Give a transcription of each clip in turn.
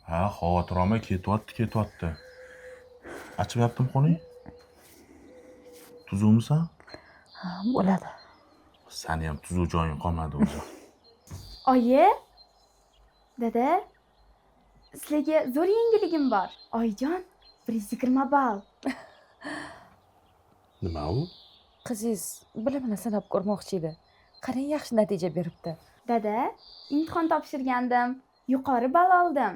Ha, xotirama ketyapti. Achyaptimi qo'ling? Tuzukmisan? Ha, bo'ladi. Seni ham tuzuq joying qolmadi o'zi. Oyi, dada, sizlarga zo'r yangiligim bor. Oyijon, 120 ball. Nima u? Qizingiz bilimini sinab ko'rmoqchi edi. Qarang, yaxshi natija beribdi. Dada, imtihon topshirgandim, yuqori ball oldim.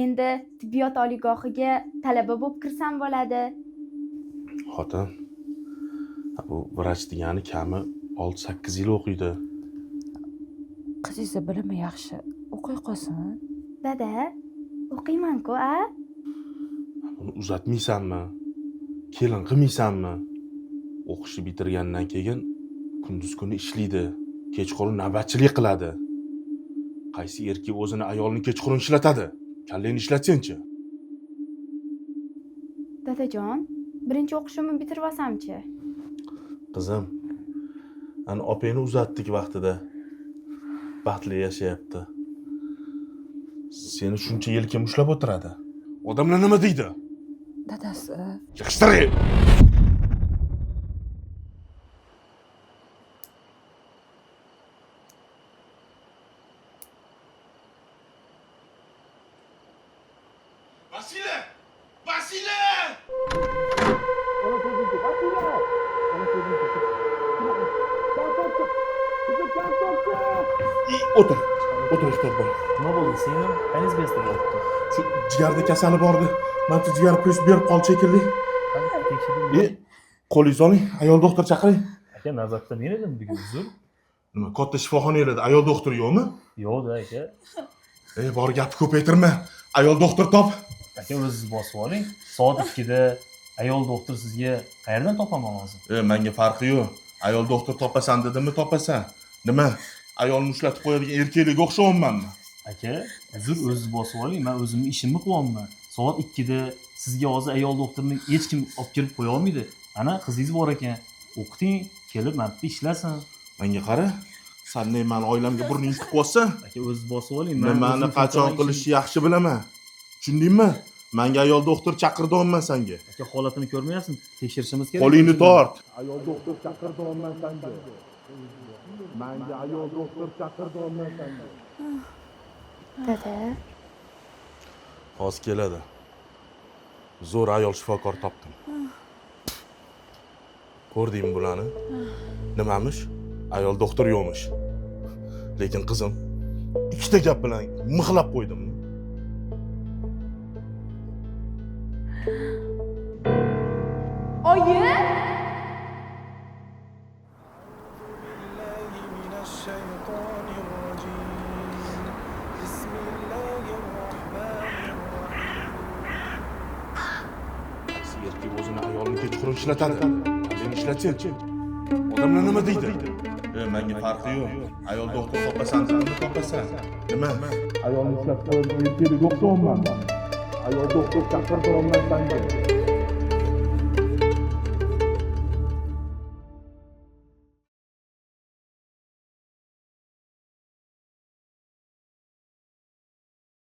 Endi tibbiyot oliygohiga talaba bo'lib kirsam bo'ladi. Xotin, bu vrach degani kami 6-8 yil o'qiydi. Qizingiz bilimi yaxshi. O'qiy qolsin. Dada, o'qiyman-ku, a? Buni uzatmaysanmi? Kelin qilmaysanmi? O'qishni bitirgandan keyin kunduz kuni ishlaydi, kechqurun navbatchilik qiladi. Qaysi erkak o'zini ayolni kechqurun ishlatadi? Kallangni ishlatsen-chi. Dadajon, birinchi o'qishimni bitirib olsamchi? Qizim, ani opangni uzatdik vaqtida. Baxtli yashayapti. Seni shuncha yil kim ushlab o'tiradi? Odamlar nima deydi? Dadasi. Yig'ishtiring. Vasile! O'tir kitob bor. Nima bo'ldi seni? Qayningiz bezda bo'libdi? Shu jigarda kasali bordi. Mencha jigar pres berib qoldi shekilli. Tekshiring. Qo'lingizni oling, ayol doktor chaqiring. Aka, navbatda men edim bugun uzr. Nima, katta shifoxonalarda ayol doktor yo'qmi? Yo'q-da aka. Bor gapni ko'paytirma. Ayol doktor top. Aka, o'zingiz bosib oling. Soat 2 da ayol doktor sizga qayerdan topaman hozir? Menga farqi yo'q. Ayol doktor topasan dedimmi, topasan. Nima? Ayolni ushlatib qo'yadigan erkaklarga o'xshayapmanmi? Aka, uzr, o'zingiz bosib oling. Men o'zimni ishimni qilyapman. Soat 2 da sizga hozir ayol doktorni hech kim olib kelib qo'ya olmaydi. Ana qizingiz bor ekan. O'qiting, kelib men bitta ishlasin. Menga qara. Senday meni oilamga burningni tiqib qo'ysan. Aka, o'zingiz bosib oling. Nimani qachon qilishni yaxshi bilaman. Tushundingmi? Menga ayol doktor chaqirdim senga. Aka, holatini ko'rmayapsizmi? Tekshirishimiz kerak. Qo'lingni tort. Ayol doktor chaqirdim senga. Menga ayol doktor chaqirdim senga. Dada, Hozir keladi. Zo'r ayol shifokor topdim. Ko'rdingmi bularni? Nimamish? Ayol doktor yo'qmish. Lekin qizim, ikkita gap bilan mixlab qo'ydim. oyi! Qaysi erkak o'zini ayolni kechqurun ishlatadi? Qanday ishlatsin-chi? Odamlar nima deydi? Menga farqi yo'q. Ayol doktor topasan dedimmi, topasan. Nima? Ayolni ishlatib qo'yadigan erkaklarga o'xshayapman. Ayol doktor chaqirdim senga.